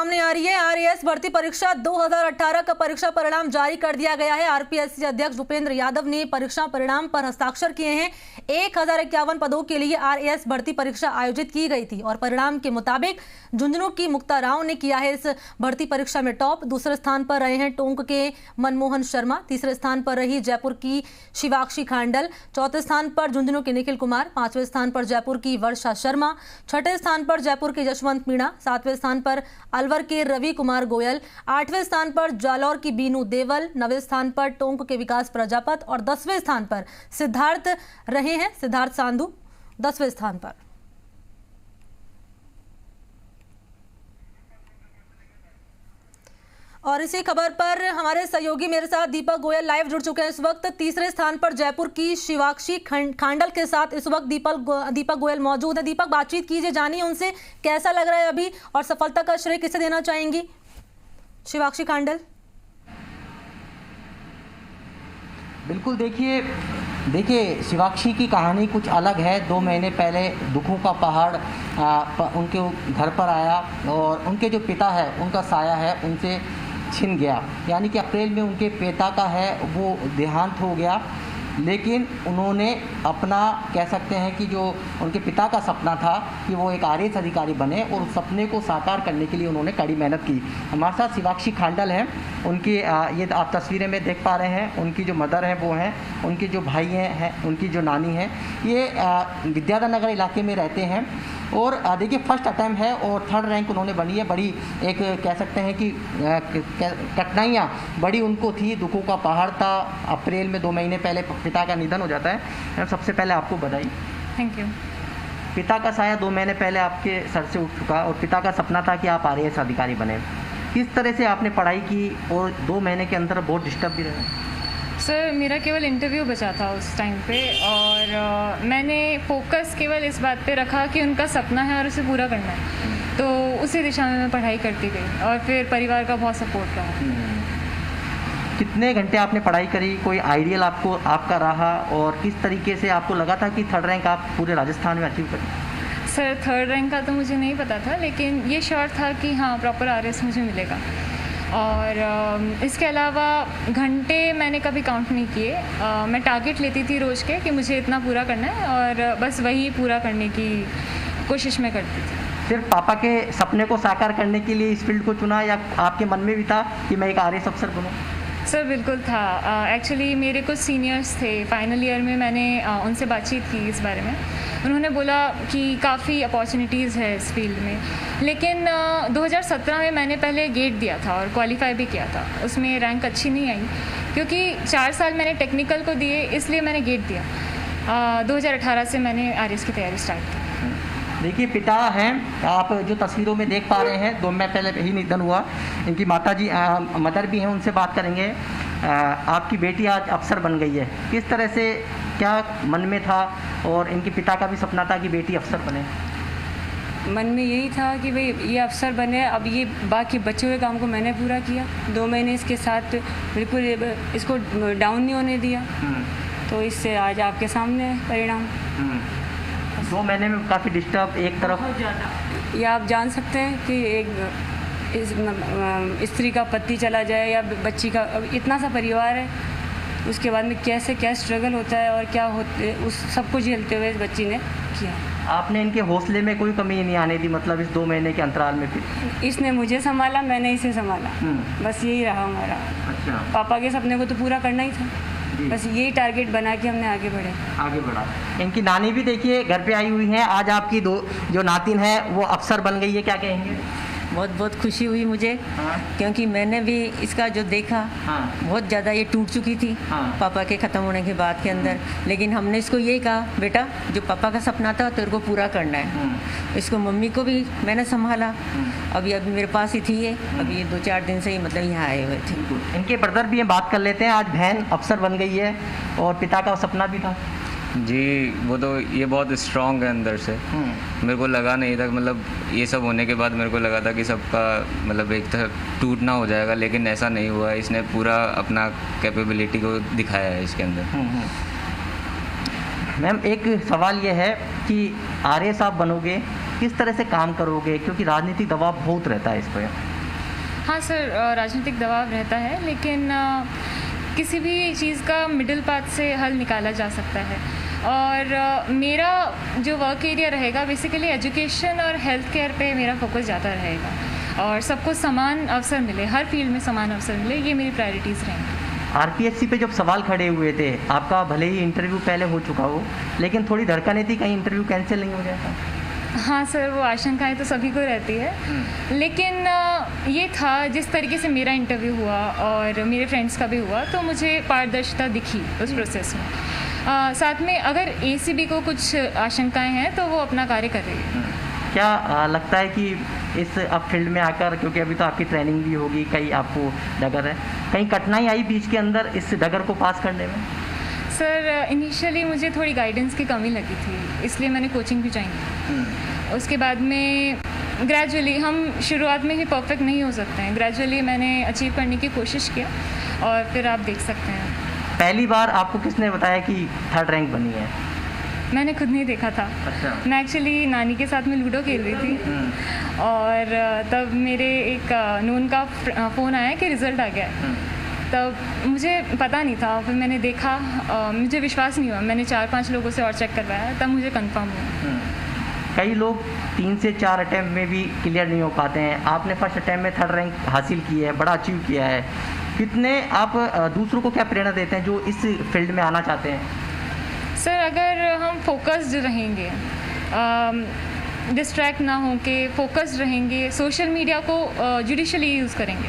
सामने आ रही है। आरएएस भर्ती परीक्षा 2018 का परीक्षा परिणाम जारी कर दिया गया है। आरपीएससी अध्यक्ष भूपेंद्र यादव ने परीक्षा परिणाम पर हस्ताक्षर किए हैं। 1051 पदों के लिए आरएएस भर्ती परीक्षा आयोजित की गई थी और परिणाम के मुताबिक झुंझुनू की मुक्ता राव ने किया है इस भर्ती परीक्षा में टॉप। दूसरे स्थान पर रहे हैं टोंक के मनमोहन शर्मा, तीसरे स्थान पर रही जयपुर की शिवाक्षी खांडल, चौथे स्थान पर झुंझुनू के निखिल कुमार, पांचवें स्थान पर जयपुर की वर्षा शर्मा, छठे स्थान पर जयपुर के जशवंत मीणा, सातवें स्थान पर अलवर के रवि कुमार गोयल, आठवें स्थान पर जालौर की बीनू देवल, नवें स्थान पर टोंक के विकास प्रजापत और 10वें स्थान पर सिद्धार्थ रहे हैं, सिद्धार्थ सांधु 10वें स्थान पर। और इसी खबर पर हमारे सहयोगी मेरे साथ दीपक गोयल लाइव जुड़ चुके हैं इस वक्त। तीसरे स्थान पर जयपुर की शिवाक्षी खांडल के साथ इस वक्त दीपक गोयल मौजूद है। दीपक, बातचीत कीजिए, जानिए उनसे कैसा लग रहा है अभी और सफलता का श्रेय किसे देना चाहेंगी शिवाक्षी खांडल? बिल्कुल, देखिए शिवाक्षी की कहानी कुछ अलग है। 2 महीने पहले दुखों का पहाड़ उनके घर पर आया और उनके जो पिता है उनका साया है उनसे छिन गया, यानी कि अप्रैल में उनके पिता का है वो देहांत हो गया। लेकिन उन्होंने अपना कह सकते हैं कि जो उनके पिता का सपना था कि वो एक आरएएस अधिकारी बने और उस सपने को साकार करने के लिए उन्होंने कड़ी मेहनत की। हमारे साथ शिवाक्षी खांडल हैं, उनकी ये आप तस्वीरें में देख पा रहे हैं। उनकी जो मदर हैं वो हैं, उनके जो भाई हैं उनकी जो नानी हैं, ये विद्याधर नगर इलाके में रहते हैं। और देखिए फर्स्ट अटैम्प्ट है और 3rd रैंक उन्होंने बनी है। बड़ी एक कह सकते हैं कि कठिनाइयाँ बड़ी उनको थी, दुखों का पहाड़ था। अप्रैल में 2 महीने पहले पिता का निधन हो जाता है। सबसे पहले आपको बधाई। Thank you. पिता का साया 2 महीने पहले आपके सर से उठ चुका और पिता का सपना था कि आप आरएएस अधिकारी बने। किस तरह से आपने पढ़ाई की और 2 महीने के अंदर बहुत डिस्टर्ब भी रहे? सर, मेरा केवल इंटरव्यू बचा था उस टाइम पे और मैंने फोकस केवल इस बात पे रखा कि उनका सपना है और उसे पूरा करना है, तो उसी दिशा में मैं पढ़ाई करती गई और फिर परिवार का बहुत सपोर्ट रहा। कितने घंटे आपने पढ़ाई करी? कोई आइडियल आपका रहा और किस तरीके से आपको लगा था कि 3rd रैंक आप पूरे राजस्थान में अचीव करें? सर, 3rd रैंक का तो मुझे नहीं पता था, लेकिन ये श्योर था कि हाँ प्रॉपर आरएएस मुझे मिलेगा। और इसके अलावा घंटे मैंने कभी काउंट नहीं किए। मैं टारगेट लेती थी रोज़ के कि मुझे इतना पूरा करना है और बस वही पूरा करने की कोशिश मैं करती थी। सिर्फ पापा के सपने को साकार करने के लिए इस फील्ड को चुना या आपके मन में भी था कि मैं एक आरएएस अफसर बनूं? सर बिल्कुल था। एक्चुअली मेरे कुछ सीनियर्स थे, फाइनल ईयर में मैंने उनसे बातचीत की इस बारे में। उन्होंने बोला कि काफ़ी अपॉर्चुनिटीज़ है इस फील्ड में, लेकिन 2017 में मैंने पहले गेट दिया था और क्वालिफाई भी किया था। उसमें रैंक अच्छी नहीं आई क्योंकि 4 साल मैंने टेक्निकल को दिए, इसलिए मैंने गेट दिया। 2018 से मैंने आरएएस की तैयारी स्टार्ट की। देखिए पिता हैं, आप जो तस्वीरों में देख पा रहे हैं, 2 महीने पहले ही निधन हुआ। इनकी माता जी मदर भी हैं, उनसे बात करेंगे। आपकी बेटी आज अफसर बन गई है, किस तरह से, क्या मन में था? और इनके पिता का भी सपना था कि बेटी अफसर बने। मन में यही था कि भाई ये अफसर बने। अब ये बाकी बचे हुए काम को मैंने पूरा किया। 2 महीने इसके साथ बिल्कुल इसको डाउन नहीं होने दिया, तो इससे आज आपके सामने परिणाम। 2 महीने में काफ़ी डिस्टर्ब एक तरफ। ये आप जान सकते हैं कि एक स्त्री का पति चला जाए या बच्ची का, इतना सा परिवार है, उसके बाद में कैसे क्या स्ट्रगल होता है और क्या होते, उस सबको झेलते हुए इस बच्ची ने किया। आपने इनके हौसले में कोई कमी नहीं आने दी, मतलब इस 2 महीने के अंतराल में? फिर इसने मुझे संभाला, मैंने इसे संभाला, बस यही रहा हमारा। अच्छा। पापा के सपने को तो पूरा करना ही था, बस यही टारगेट बना के हमने आगे बढ़ा। इनकी नानी भी देखिए घर पे आई हुई हैं। आज आपकी जो नातिन है वो अफसर बन गई है, क्या कहेंगे? बहुत बहुत खुशी हुई मुझे। क्योंकि मैंने भी इसका जो देखा, बहुत ज़्यादा ये टूट चुकी थी पापा के ख़त्म होने के बाद के अंदर। लेकिन हमने इसको यही कहा, बेटा जो पापा का सपना था तेरे को पूरा करना है। इसको मम्मी को भी मैंने संभाला। अभी मेरे पास ही थी ये, अभी ये 2-4 दिन से ही मतलब यहाँ आए हुए थे। इनके ब्रदर भी हैं, बात कर लेते हैं। आज बहन अफसर बन गई है और पिता का सपना भी था। जी, वो तो ये बहुत स्ट्रॉन्ग है अंदर से। मेरे को लगा नहीं था, मतलब ये सब होने के बाद मेरे को लगा था कि सबका मतलब एक तरह टूटना हो जाएगा, लेकिन ऐसा नहीं हुआ। इसने पूरा अपना कैपेबिलिटी को दिखाया है इसके अंदर। मैम, एक सवाल ये है कि आरएएस आप बनोगे, किस तरह से काम करोगे? क्योंकि राजनीतिक दबाव बहुत रहता है इस पर। हाँ सर, राजनीतिक दबाव रहता है, लेकिन किसी भी चीज़ का मिडिल पाथ से हल निकाला जा सकता है। और मेरा जो वर्क एरिया रहेगा बेसिकली एजुकेशन और हेल्थ केयर पे मेरा फोकस ज़्यादा रहेगा, और सबको समान अवसर मिले, हर फील्ड में समान अवसर मिले, ये मेरी प्रायोरिटीज़ रहेंगी। आरपीएससी पे जब सवाल खड़े हुए थे, आपका भले ही इंटरव्यू पहले हो चुका हो, लेकिन थोड़ी धड़कनें थी कहीं इंटरव्यू कैंसिल नहीं हो जाएगा? हाँ सर, वो आशंकाएं तो सभी को रहती है, लेकिन ये था जिस तरीके से मेरा इंटरव्यू हुआ और मेरे फ्रेंड्स का भी हुआ, तो मुझे पारदर्शिता दिखी उस प्रोसेस में। साथ में अगर एसीबी को कुछ आशंकाएं हैं तो वो अपना कार्य कर रही है। क्या लगता है कि इस अब फील्ड में आकर, क्योंकि अभी तो आपकी ट्रेनिंग भी होगी, कई आपको डगर है, कहीं कठिनाई आई बीच के अंदर इस डगर को पास करने में? सर, इनिशियली मुझे थोड़ी गाइडेंस की कमी लगी थी, इसलिए मैंने कोचिंग भी ज्वाइन की। उसके बाद में ग्रेजुअली, हम शुरुआत में ही परफेक्ट नहीं हो सकते हैं, ग्रेजुअली मैंने अचीव करने की कोशिश किया, और फिर आप देख सकते हैं। पहली बार आपको किसने बताया कि 3rd रैंक बनी है? मैंने खुद नहीं देखा था। अच्छा। मैं एक्चुअली नानी के साथ में लूडो खेल रही थी, और तब मेरे एक नून का फ़ोन आया कि रिज़ल्ट आ गया है। तब मुझे पता नहीं था, फिर मैंने देखा, मुझे विश्वास नहीं हुआ, मैंने 4-5 लोगों से और चेक करवाया, तब मुझे कंफर्म हुआ। कई लोग 3 से 4 अटैम्प्ट में भी क्लियर नहीं हो पाते हैं, आपने फर्स्ट अटैम्प्ट में 3rd रैंक हासिल की है, बड़ा अचीव किया है। कितने आप दूसरों को क्या प्रेरणा देते हैं जो इस फील्ड में आना चाहते हैं? सर, अगर हम फोकस्ड रहेंगे, डिस्ट्रैक्ट ना हो के फोकस्ड रहेंगे, सोशल मीडिया को जुडिशली यूज़ करेंगे,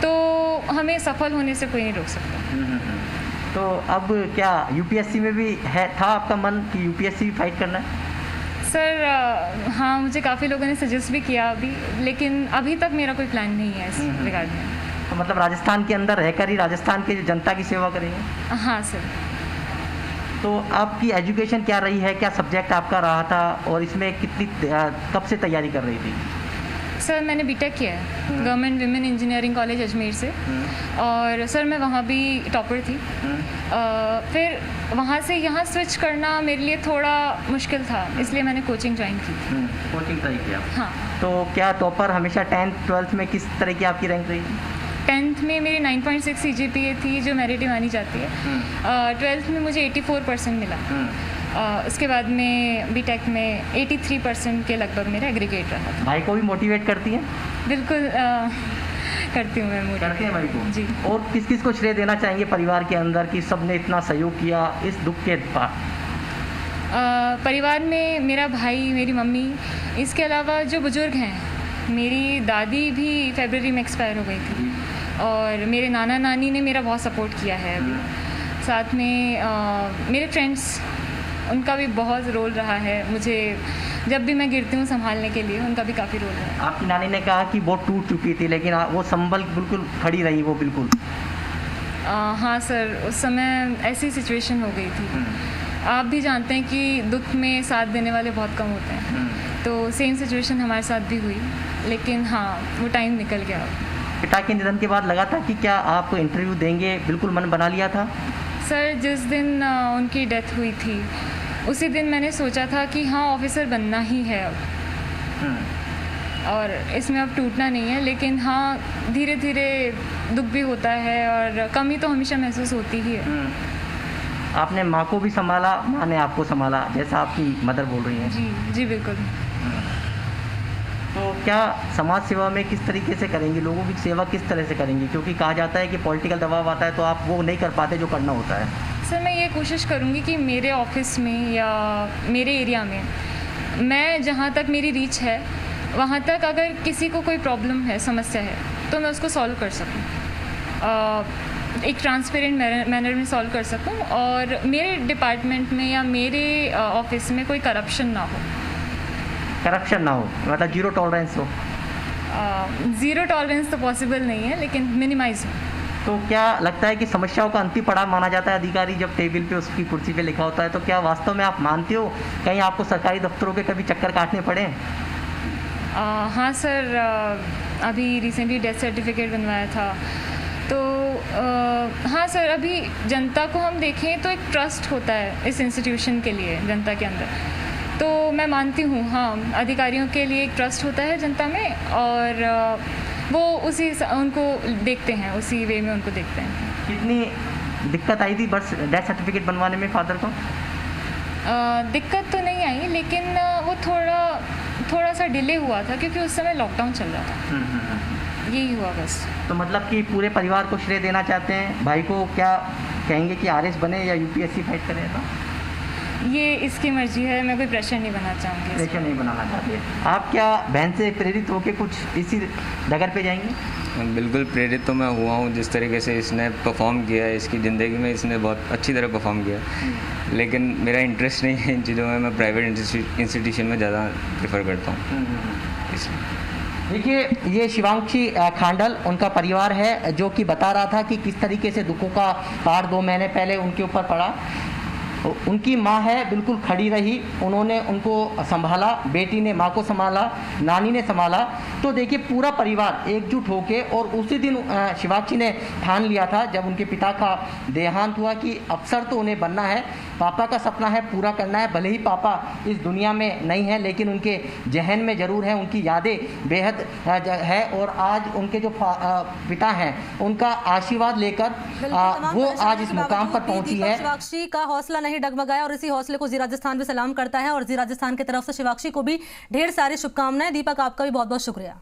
तो हमें सफल होने से कोई नहीं रोक सकता। तो अब क्या यूपीएससी में भी था आपका मन कि यूपीएससी भी फाइट करना है? सर, हाँ, मुझे काफ़ी लोगों ने सजेस्ट भी किया अभी, लेकिन अभी तक मेरा कोई प्लान नहीं है इस रिगार्ड में। तो मतलब राजस्थान के अंदर रहकर ही राजस्थान के जनता की सेवा करेंगे? हाँ सर। तो आपकी एजुकेशन क्या रही है, क्या सब्जेक्ट आपका रहा था, और इसमें कितनी कब से तैयारी कर रही थी? सर, मैंने बीटेक किया है government women engineering college Ajmer से, और सर मैं वहाँ भी टॉपर थी। फिर वहाँ से यहाँ स्विच करना मेरे लिए थोड़ा मुश्किल था, इसलिए मैंने कोचिंग ज्वाइन की। कोचिंग ट्राई किया? हाँ। तो क्या टॉपर हमेशा 10th 12th में किस तरह की आपकी रैंक रही? 10th में मेरी 9.6 CGPA थी, जो मेरिट मानी जाती है। 12th में मुझे 84% मिला। उसके बाद में बीटेक में 83% के लगभग मेरा एग्रीगेट रहा था। भाई को भी मोटिवेट करती हैं? बिल्कुल करती हूँ मैं मोटिवेट। करते हैं भाई को? जी। और किस किस को श्रेय देना चाहेंगे परिवार के अंदर कि सबने इतना सहयोग किया इस दुख के बाद? परिवार में मेरा भाई, मेरी मम्मी, इसके अलावा जो बुजुर्ग हैं, मेरी दादी भी फरवरी में एक्सपायर हो गई थी, और मेरे नाना नानी ने मेरा बहुत सपोर्ट किया है अभी। साथ में मेरे फ्रेंड्स, उनका भी बहुत रोल रहा है मुझे, जब भी मैं गिरती हूँ संभालने के लिए, उनका भी काफ़ी रोल रहा है। आपकी नानी ने कहा कि वो टूट चुकी थी, लेकिन वो संभल बिल्कुल खड़ी रही, वो बिल्कुल। हाँ सर, उस समय ऐसी सिचुएशन हो गई थी। आप भी जानते हैं कि दुख में साथ देने वाले बहुत कम होते हैं, तो सेम सिचुएशन हमारे साथ भी हुई, लेकिन हाँ, वो टाइम निकल गया। पिता के निधन के बाद लगा था कि क्या आप इंटरव्यू देंगे, बिल्कुल मन बना लिया था? सर, जिस दिन उनकी डेथ हुई थी, उसी दिन मैंने सोचा था कि हाँ, ऑफिसर बनना ही है अब, और इसमें अब टूटना नहीं है। लेकिन हाँ, धीरे धीरे दुख भी होता है, और कमी तो हमेशा महसूस होती ही है। आपने माँ को भी संभाला, माँ ने आपको संभाला, जैसा आपकी मदर बोल रही हैं। जी जी, बिल्कुल। तो क्या समाज सेवा में किस तरीके से करेंगी, लोगों की सेवा किस तरह से करेंगी? क्योंकि कहा जाता है कि पॉलिटिकल दबाव आता है तो आप वो नहीं कर पाते जो करना होता है। सर, मैं ये कोशिश करूँगी कि मेरे ऑफिस में या मेरे एरिया में, मैं जहाँ तक मेरी रीच है वहाँ तक अगर किसी को कोई प्रॉब्लम है, समस्या है, तो मैं उसको सॉल्व कर सकूँ, एक ट्रांसपेरेंट मैनर में सॉल्व कर सकूँ, और मेरे डिपार्टमेंट में या मेरे ऑफिस में कोई करप्शन ना हो। करप्शन ना हो मतलब जीरो टॉलरेंस हो? ज़ीरो टॉलरेंस तो पॉसिबल नहीं है, लेकिन मिनिमाइज हो। तो क्या लगता है कि समस्याओं का अंतिम पड़ाव माना जाता है अधिकारी जब टेबल पे उसकी कुर्सी पे लिखा होता है? तो क्या वास्तव में आप मानते हो कहीं आपको सरकारी दफ्तरों के कभी चक्कर काटने पड़े? हाँ सर, अभी रिसेंटली डेथ सर्टिफिकेट बनवाया था, तो हाँ सर, अभी जनता को हम देखें तो एक ट्रस्ट होता है इस इंस्टीट्यूशन के लिए जनता के अंदर, तो मैं मानती हूँ हाँ, अधिकारियों के लिए एक ट्रस्ट होता है जनता में, और वो उसी उनको देखते हैं, उसी वे में उनको देखते हैं। कितनी दिक्कत आई थी बस डेथ सर्टिफिकेट बनवाने में फादर को? दिक्कत तो नहीं आई, लेकिन वो थोड़ा सा डिले हुआ था क्योंकि उस समय लॉकडाउन चल रहा था। यही हुआ बस। तो मतलब कि पूरे परिवार को श्रेय देना चाहते हैं, भाई को क्या कहेंगे कि आरएस बने या यूपीएससी फाइट करें? तो ये इसकी मर्जी है, मैं कोई प्रेशर नहीं बनाना चाहूँगी। प्रेशर नहीं बनाना चाहते। आप क्या बहन से प्रेरित होकर कुछ इसी डगर पे जाएंगे? बिल्कुल प्रेरित तो मैं हुआ हूँ, जिस तरीके से इसने परफॉर्म किया है, इसकी ज़िंदगी में इसने बहुत अच्छी तरह परफॉर्म किया, लेकिन मेरा इंटरेस्ट नहीं है इन चीज़ों में। मैं प्राइवेट इंस्टीट्यूशन में ज़्यादा प्रेफर करता हूँ इसलिए। देखिए, ये शिवांक्षी खांडल उनका परिवार है जो कि बता रहा था कि किस तरीके से दुखों का पहाड़ 2 महीने पहले उनके ऊपर पड़ा। उनकी माँ है, बिल्कुल खड़ी रही, उन्होंने उनको संभाला, बेटी ने माँ को संभाला, नानी ने संभाला। तो देखिए पूरा परिवार एकजुट होके, और उसी दिन शिवांक्षी ने ठान लिया था जब उनके पिता का देहांत हुआ कि अफसर तो उन्हें बनना है, पापा का सपना है पूरा करना है। भले ही पापा इस दुनिया में नहीं है, लेकिन उनके जहन में ज़रूर है, उनकी यादें बेहद है। और आज उनके जो पिता हैं उनका आशीर्वाद लेकर वो आज इस मुकाम पर पहुंची है। शिवांक्षी का हौसला नहीं डगमगाया और इसी हौसले को जी राजस्थान भी सलाम करता है, और जी राजस्थान की तरफ से शिवांक्षी को भी ढेर सारी शुभकामनाएं। दीपक, आपका भी बहुत बहुत शुक्रिया।